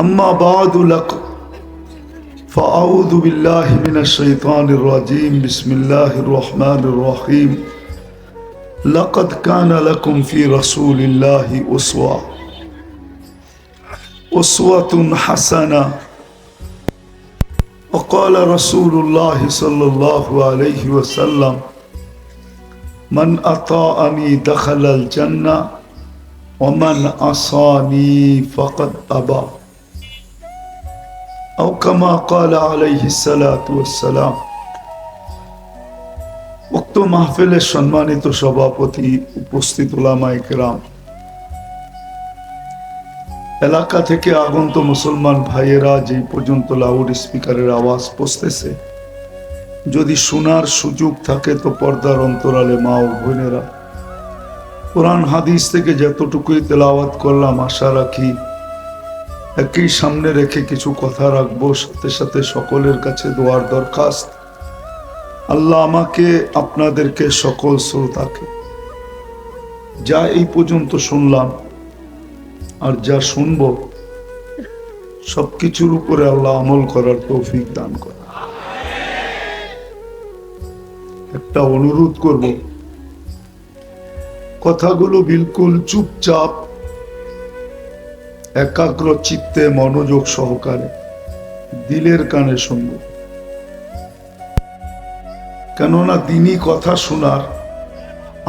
أما بعد لكم فأعوذ بالله من الشيطان الرجيم بسم الله الرحمن الرحيم لقد كان لكم في رسول الله أسوة حسنة وقال رسول الله صلى الله عليه وسلم من أطاعني دخل الجنة ومن عصاني فقد أبى أو كما قال عليه الصلاة والسلام। উক্ত মাহফিলের সম্মানিত সভাপতি, উপস্থিত উলামায়ে কেরাম, এলাকা থেকে আগন্ত মুসলমান ভাইয়েরা, যে পর্যন্ত লাউড স্পিকারের আওয়াজ পৌঁছতেছে, যদি শোনার সুযোগ থাকে তো পর্দার অন্তরালে মা ও বোনেরা, কোরআন হাদিস থেকে যতটুকুই তেলাওয়াত করলাম, আশা রাখি একই সামনে রেখে কিছু কথা রাখবো। সাথে সাথে সকলের কাছে দোয়ার দরখাস্ত, আল্লাহ আমাকে আপনাদেরকে সকল শ্রোতাকে যা এই পর্যন্ত শুনলাম আর যা শুনব সবকিছুর উপরে আল্লাহ আমল করার তৌফিক দান করে। একটা অনুরোধ করব, কথাগুলো বিলকুল চুপচাপ একাগ্র চিত্তে মনোযোগ সহকারে দিলের কানে শুনব, কেননা দিনই কথা শোনার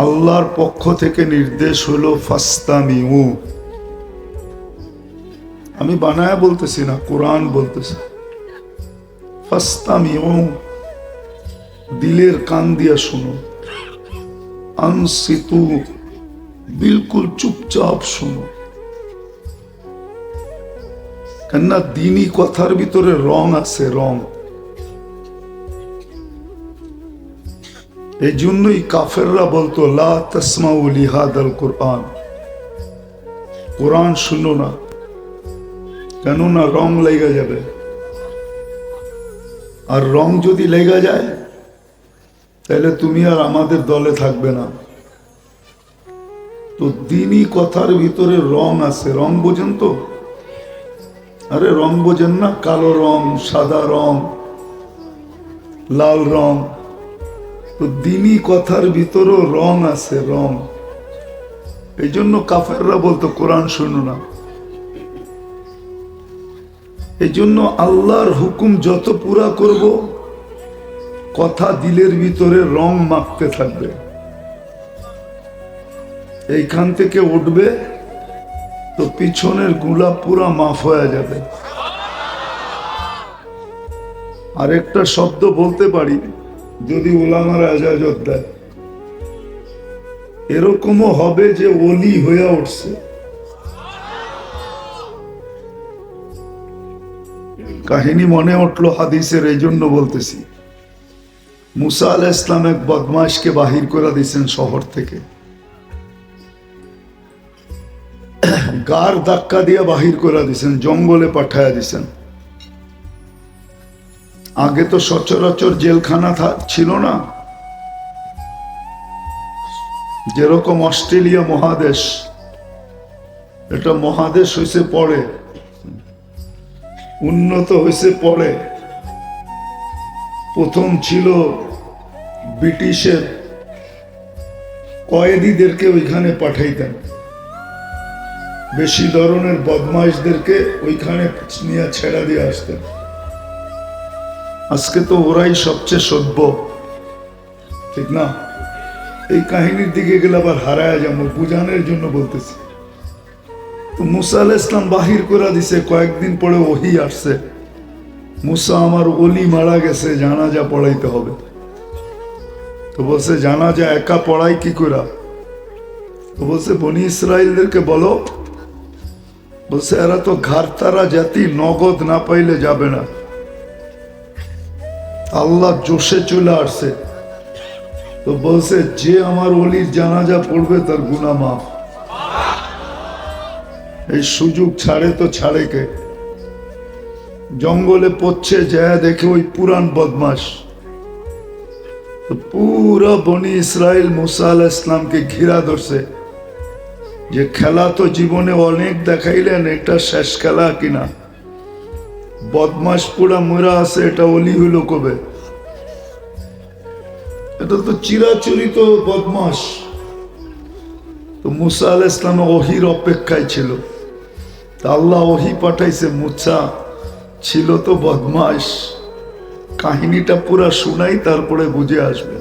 আল্লাহর পক্ষ থেকে নির্দেশ হলো ফাস্তামিউ। আমি বানায়া বলতেছি না, কোরআন বলতেছে ফাস্তামিউ, দিলের কান দিয়া শুনো। আনসিতু, বিলকুল চুপচাপ শুনো, কেননা দিনই কথার ভিতরে রং আছে, রং। এই জন্যই কাফেররা বলতো লা তাসমাউ লিহাদাল কোরআন, কোরআন শুনো না, কেননা রং লেগে যাবে। আর রং যদি লেগে যায় তাহলে তুমি আর আমাদের দলে থাকবে না। তো দিনই কথার ভিতরে রং আছে, রং বোঝেন তো? আরে রং বোঝেন না? কালো রং, সাদা রং, লাল রং। তো দিনই কথার ভিতরেও রং আছে, রং। এই জন্য কাফেররা বলতো কোরআন শুনো না। এই জন্য আল্লাহর হুকুম যত পুরা করব, কথা দিলের ভিতরে রং মাখতে থাকবে। এইখান থেকে উঠবে তো পিছনের গুলা পুরা মাফ হয়ে যাবে। আরেকটা শব্দ বলতে পারি, যদি ওলামারা ইজাজত দেয়, এরকমও হবে যে ওলি হয়ে উঠছে। কাহিনী মনে উঠলো হাদিসের, এই জন্য বলতেছি। মুসা আলাইহিস সালাম এক বদমাইশকে বাহির করে দিয়েছেন শহর থেকে, গার ধাক্কা দিয়ে বাহির করে দিয়েছেন, জঙ্গলে পাঠায়া দিয়েছেন। আগে তো সচরাচর জেলখানা ছিল না, যেরকম অস্ট্রেলিয়া মহাদেশ, এটা মহাদেশ হয়েছে পরে, উন্নত হয়েছে পরে। প্রথম ছিল ব্রিটিশের কয়েদিদেরকে ওইখানে পাঠাইতেন, বেশি ধরনের বদমাইশদেরকে ওইখানে নিয়ে ছেড়া দিয়ে আসতেন। আজকে তো ওরাই সবচেয়ে সভ্য, ঠিক না? এই কাহিনীর দিকে গেলে আবার হারায় যাবো, বুঝানোর জন্য বলতেছি। তো মুসা আলাইহিস সালাম বাহির করে দিছে, কয়েকদিন পরে ওহী আসছে, মুসা আমার ওলি মারা গেছে, জানাজা পড়াইতে হবে। তো বলছে জানাজা একা পড়াই কি করে? তো বলছে বনি ইসরাইলদেরকে বলো। বলছে এরা তো ঘাড়তারা জাতি, নগদ না পাইলে যাবে না। আল্লাহ জোশে চলে আসছে, তো বলছে যে আমার ওলির জানাজা পড়বে তার গুনাহ মাফ। এই সুযোগ ছাড়ে তো ছাড়ে কে? জঙ্গলে পড়ছে, যায় দেখে ওই পুরান বদমাস। তো পুরা বনি ইসরাইল মুসা আলাইহিস সালামকে ঘিরা ধরছে, যে খেলা তো জীবনে অনেক দেখাইলেন, এটা শেষ খেলা কিনা? বদমাস পুরা মরা আছে, এটা ওলি হইল কবে? এটা তো চিরাচরিত বদমাস। তো মুসা আলাইহিস সালাম ওহির অপেক্ষায় ছিল, তা আল্লাহ ওহি পাঠাইছে, মুসা ছিল তো বদমাস, কাহিনীটা পুরা শুনাই তারপরে বুঝে আসবে।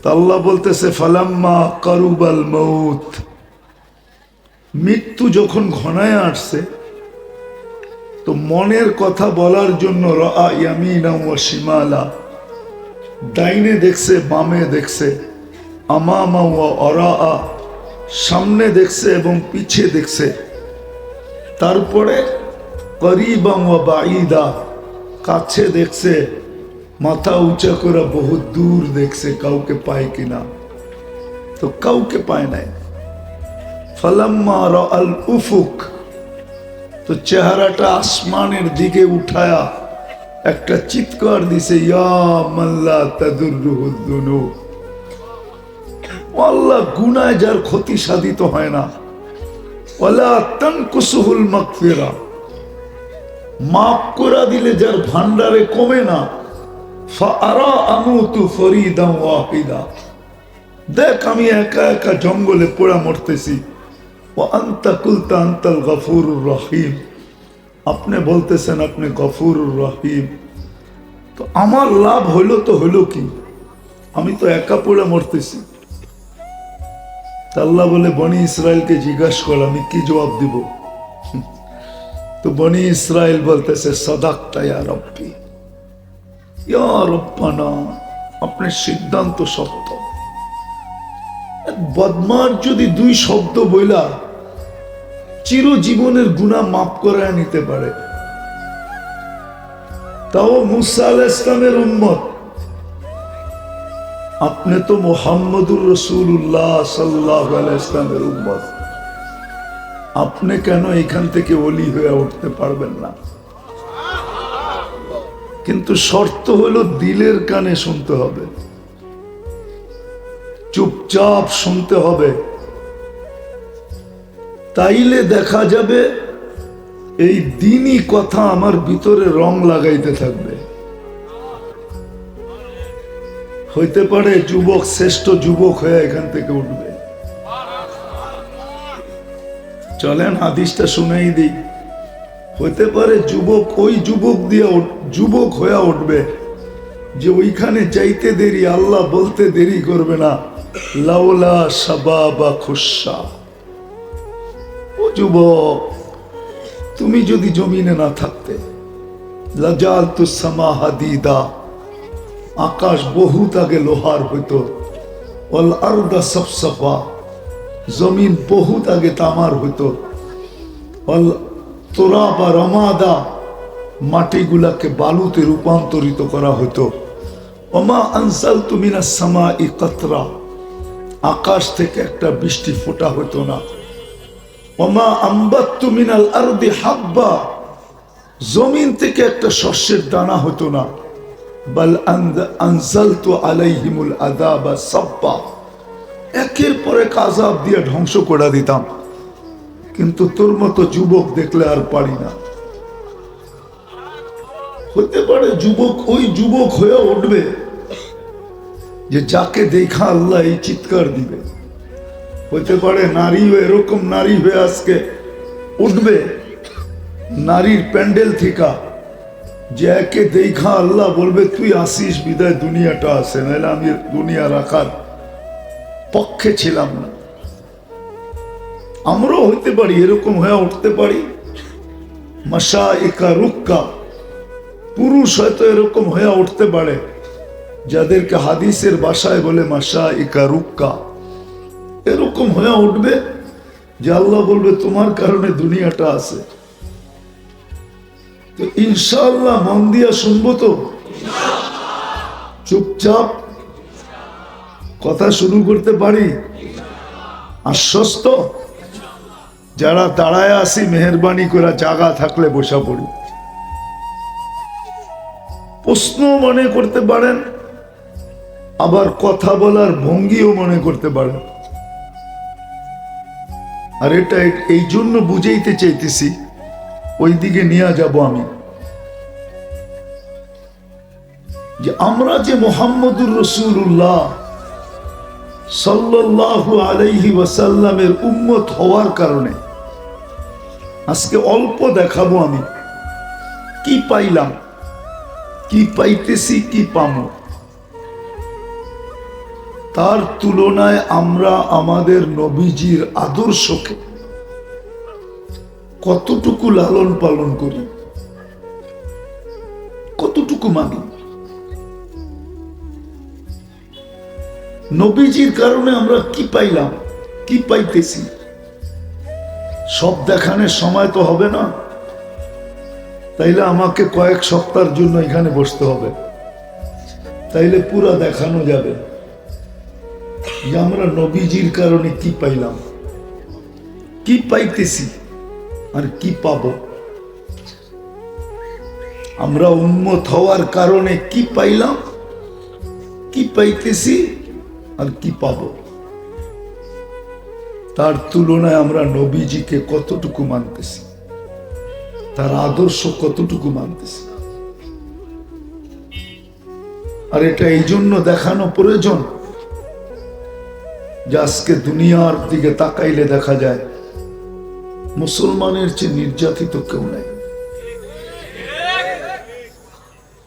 তা আল্লাহ বলতেছে ফালাম্মা কারুবাল মউত, মৃত্যু যখন ঘনায় আসছে, তো মনের কথা বলার জন্য রাআ ইয়ামিনা ওয়া শিমালা, ডাইনে দেখছে বামে দেখছে, আমামা ওয়া অরাআ, সামনে দেখছে এবং পিছে দেখছে, তারপরে করিবা ওয়া বাঈদা, কাছে দেখছে, মাথা উঁচা করে বহুত দূর দেখছে কাউকে পায় কিনা, তো কাউকে পায় নাই। ফালাম্মা রাআল উফুক, তো চেহারাটা আসমানের দিকে উঠায়া একটা চিৎকার দিছে, ইয়া মাল্লা তাদুররুহুদ দুনুব, আল্লাহ গুনায় যার ক্ষতি সাধিত হয় না, ওয়ালা তানকুসুহুল মাগফিরা, মাফ করে দিলে যার ভান্ডারে কমে না, ফাআরা আমুতু ফরিদান ওয়াহিদা, দেখ আমি একা একা জঙ্গলে পোড়া মরতেছি, ওয়া আনতা কুলতা আনতাল গফুরুর রহিম, আপনি বলতেছেন আপনি গফুরুর রহিম, তো আমার লাভ হইল তো হইল কি? আমি তো একা পোড়া মরতেছি। আল্লাহ বলে বনি ইসরায়েলকে জিজ্ঞাসা কর, আমি কি জবাব দিব? তো বনি ইসরায়েল বলতেছে সাদাকতা ইয়া রব্বি, ইয়া রব্বানা, আপনার সিদ্ধান্ত সত্য। বদমার যদি দুই শব্দ বইলা চিরজীবনের গুনাহ মাফ করায় নিতে পারে, তাও মুসা আলাইহিস সালামের উম্মত, আপনি তো মুহাম্মদুর রাসূলুল্লাহ সাল্লাল্লাহু আলাইহি ওয়াসাল্লামের উম্মত, আপনি কেন এখান থেকে ওলি হয়ে উঠতে পারবেন না? কিন্তু শর্ত হলো দিলের কানে শুনতে হবে, চুপচাপ শুনতে হবে, তাইলে দেখা যাবে এই দিনই কথা আমার ভিতরে রং লাগাইতে থাকবে। হইতে পারে যুবক শ্রেষ্ঠ যুবক হয়ে এখান থেকে উঠবে। চলেন হাদিসটা শুনেই দিই। হইতে পারে যুবক ওই যুবক দিয়ে যুবক হয়ে উঠবে যে ওইখানে যাইতে দেরি, আল্লাহ বলতে দেরি করবে না, লাউলা শাবাবা খুশা, ও যুবক তুমি যদি জমিনে না থাকতে, লাজালতুস সামা হাদিদা, আকাশ বহুত আগে লোহার হইতো, ওয়াল আরদা সাফসাফা, জমিন বহুত আগে তামার হইতো, ওয়াল তুরাবা রমাদা, মাটিগুলাকে বালুতে রূপান্তরিত করা হতো, ওমা আনজালতু মিনাস সামাই কাতরা, আকাশ থেকে একটা বৃষ্টি ফোঁটা হতো না। ওমা আম্বাততু মিনাল আরদি হাব্বা, জমিন থেকে একটা শস্যের দানা হতো না। বাল আনজালতু আলাইহিমুল আযাবা সাব্বা, একের পর এক আযাব দিয়ে ধ্বংস করে দিতাম। কিন্তু তোর মতো যুবক দেখলে আর পারি না। হতে পারে যুবক ওই যুবক হয়ে উঠবে যে যাকে দেখা আল্লাহ এই চিৎকার দিবে। হতে পারে নারীও এরকম নারী হয়ে আজকে উঠবে নারীর প্যান্ডেল থেকে, যে একে দেখা আল্লাহ বলবে তুই আসিস বিদায় দুনিয়াটা আসে, নাহলে আমি দুনিয়া রাখার পক্ষে ছিলাম না। আমরাও হইতে পারি, এরকম হয়ে উঠতে পারি। মাশাইকা রুক্কা, পুরুষ হয়তো এরকম হয়ে উঠতে পারে যাদেরকে হাদিসের ভাষায় বলে মাশাইকা রুক্কা, এরকম হয়ে উঠবে যে আল্লাহ বলবে তোমার কারণে দুনিয়াটা আছে। তো ইনশাআল্লাহ মন দিয়া শুনবো তো? চুপচাপ কথা শুরু করতে পারি? আশ্বস্ত? যারা দাঁড়ায় আসি মেহরবানি করে জায়গা থাকলে বসা পড়ি। প্রশ্ন মনে করতে পারেন, আবার কথা বলার ভঙ্গিও মনে করতে পারেন। আর এটা এই জন্য বুঝাইতে চাইতেছি, ওই দিকে নিয়ে যাব আমি, যে আমরা যে মুহাম্মদুর রাসূলুল্লাহ সাল্লাল্লাহু আলাইহি ওয়াসাল্লামের উম্মত হওয়ার কারণে আজকে অল্প দেখাবো আমি কি পাইলাম, কি পাইতেছি, কি পাবো। তার তুলনায় আমরা আমাদের নবীজির আদর্শকে কতটুকু লালন পালন করি, কতটুকু মানি। নবীজির কারণে আমরা কি পাইলাম, কি পাইতেছি, সব দেখানোর সময় তো হবে না। তাইলে আমাকে কয়েক সপ্তাহের জন্য এখানে বসতে হবে, তাইলে পুরা দেখানো যাবে যে আমরা নবীজির কারণে কি পাইলাম, কি পাইতেছি আর কি পাব। আমরা উম্মত হওয়ার কারণে কি পাইলাম, কি পাইতেছি আর কি পাব। তার তুলনায় আমরা নবীজিকে কতটুকু মানতেছি, তার আদর্শ কতটুকু মানতেছি। আর এটা এই জন্য দেখানো প্রয়োজন যে আজকে দুনিয়ার দিকে তাকাইলে দেখা যায় মুসলমানের চেয়ে নির্যাতিত কেউ নাই।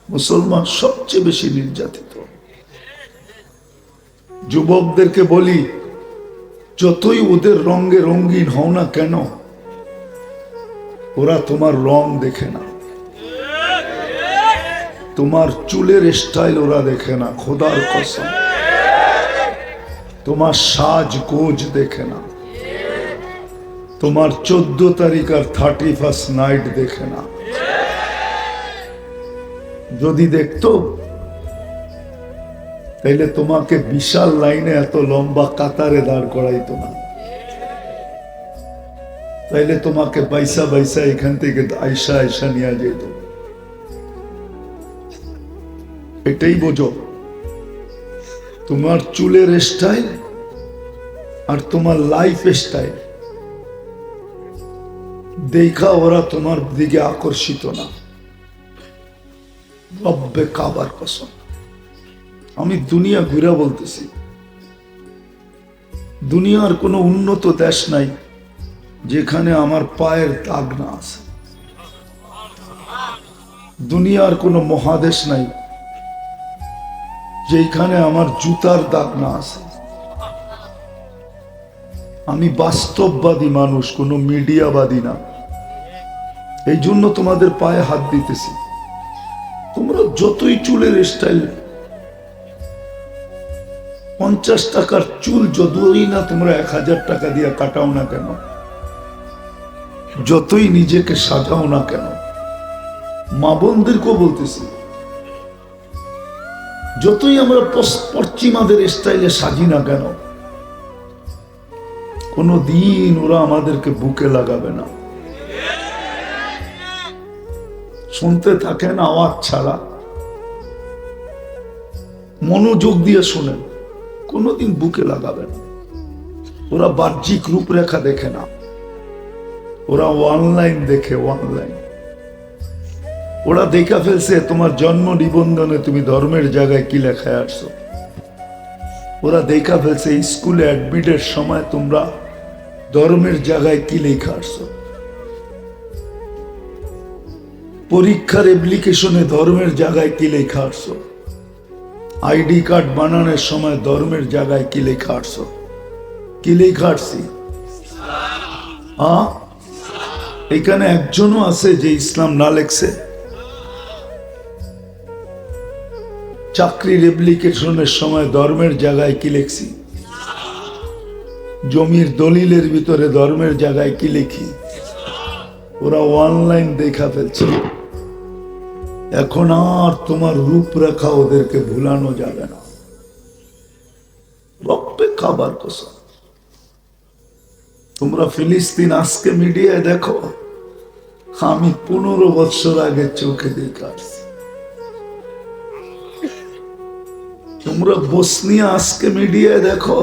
মুসলমান সবচেয়ে বেশি নির্যাতিত। যুবকদেরকে বলি, যতই ওদের রঙে রঙিন হও না কেন, ওরা তোমার রং দেখে না, তোমার চুলের স্টাইল ওরা দেখে না, খোদার কসম। তোমার সাজ গোজ দেখে না, তোমার 14 তারিখ আর 31st নাইট দেখে না। যদি দেখতো তাইলে তোমাকে বিশাল লাইনে এত লম্বা কাতারে দাঁড় করাইতো না, তাইলে তোমাকে বাইসা বাইসা এখান থেকে আইসা আইসা নিয়ে যেত। এটাই বোঝো, তোমার চুলের স্টাইল আর তোমার লাইফ স্টাইল দেখা ওরা তোমার দিকে আকর্ষিত না। রব্বে কাবার কসম, আমি দুনিয়া ঘুরে বলতেছি, দুনিয়ার কোনো উন্নত দেশ নাই যেখানে আমার পায়ের দাগ না আছে। দুনিয়ার কোনো মহাদেশ নাই যেখানে আমার জুতার দাগ না আছে। আমি বাস্তববাদী মানুষ, কোনো মিডিয়াবাদী না। এই জন্য তোমাদের পায়ে হাত দিতেছি। তোমরা যতই চুলের স্টাইল, 50 টাকার চুল যতই না তোমরা 1000 টাকা দিয়ে কাটাও না কেন, যতই নিজেকে সাজাও না কেন, মা বোনদেরকেও বলতেছি, যতই আমরা পশ্চিমাদের স্টাইলে সাজি না কেন, কোনো দিন ওরা আমাদেরকে বুকে লাগাবে না। শুনতে থাকেন আওয়াজ ছাড়া, মনোযোগ দিয়ে শোনেন, কোনোদিন বুকে লাগাবে না। ওরা বাহ্যিক রূপরেখা দেখে না, ওরা অনলাইন দেখে। অনলাইন ওরা দেখা ফেলছে তোমার জন্ম নিবন্ধনে তুমি ধর্মের জায়গায় কি লেখায় আসছো। ওরা দেখা ফেলছে স্কুলে অ্যাডমিটের সময় তোমরা ধর্মের জায়গায় কি লেখা আসছো। পরীক্ষার অ্যাপ্লিকেশনে ধর্মের জায়গায় কি লেখা আসছো। আইডি কার্ড বানানোর সময় ধর্মের জায়গায় কি লেখা আসছো। কি লেখা আসছি? এখানে একজনও আছে যে ইসলাম না লেখছে? চাকরির অ্যাপ্লিকেশনের সময় ধর্মের জায়গায় কি লিখছি? জমির দলিলের ভিতরে ধর্মের জায়গায় কি লিখি? ওরা অনলাইন দেখা ফেলছে। এখন আর তোমার রূপরেখা ওদেরকে ভুলানো যাবে না। রক্তে খাবার কসম। তোমরা ফিলিস্তিন আজকে মিডিয়ায় দেখো, আমি 15 বছর আগে চোখে দেখে আসছি। তোমরা বসনিয়া আজকে মিডিয়ায় দেখো,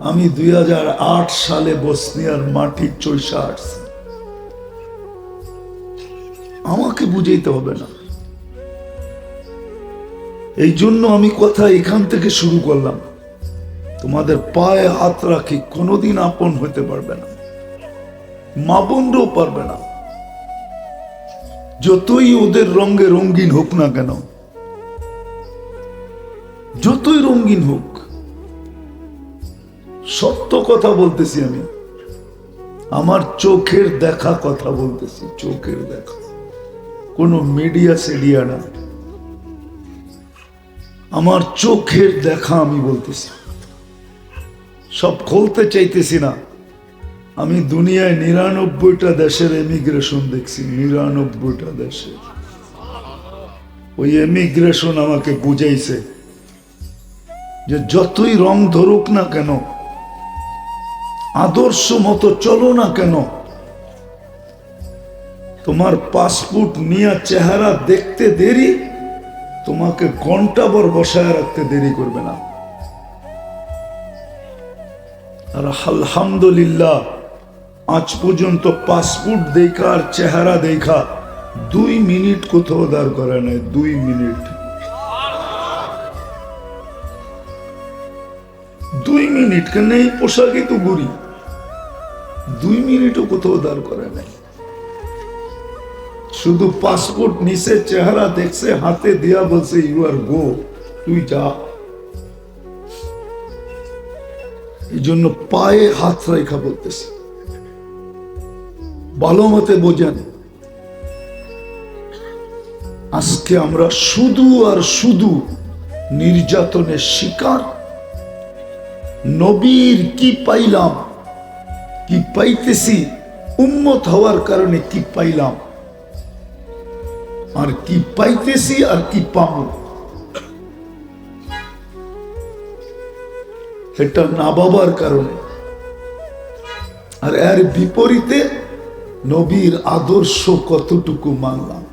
আমি 2008 সালে বসনিয়ার মাটি চৈষা আসছি। আমাকে বুঝাইতে হবে না। এই জন্য আমি কথা এখান থেকে শুরু করলাম। তোমাদের পায়ে হাত রাখি, কোনোদিন আপন হতে পারবে না, মা বোনরাও পারবে না। যতই ওদের রঙে রঙিন হোক না কেন, যতই রঙিন হোক, সত্য কথা বলতেছি আমি, আমার চোখের দেখা কথা বলতেছি, চোখের দেখা, কোনো মিডিয়া সেডিয়া না, আমার চোখের দেখা আমি বলতেছি। সব খুলতে চাইতেছি না। আমি দুনিয়ায় 99টা দেশের এমিগ্রেশন দেখছি, 99টা দেশে। ওই এমিগ্রেশন আমাকে বুঝাইছে যে যতই রং ধরুক না কেন, আদর্শ মতো চলো না কেন, তোমার পাসপোর্ট নিয়ে চেহারা দেখতে দেরি, তোমাকে ঘন্টাভর বসায় রাখতে দেরি করবে না। আর আলহামদুলিল্লাহ আজ পর্যন্ত পাসপোর্ট দেখা আর চেহারা দেখা 2 মিনিট কোথাও দাঁড় করে নাই। 2 মিনিট, 2 মিনিট কেন? এই পোশাকে তো ঘুরি, 2 মিনিটও কোথাও দাঁড় করে নাই। শুধু পাসপোর্ট নিচে চেহারা দেখছে, হাতে দিয়া বলছে ইউ আর গো, তুই যা। এই জন্য পায়ে হাত রেখা বলতেছি, ভালো মতে বোঝেন। আজকে আমরা শুধু আর শুধু নির্যাতনের শিকার। নবীর কি পাইলাম, কি পাইতেছি, উম্মত হওয়ার কারণে কি পাইলাম, আর কি পাইতেছি আর কি পাবো, এটা না বাবার কারণে। আর এর বিপরীতে নবীর আদর্শ কতটুকু মানলাম।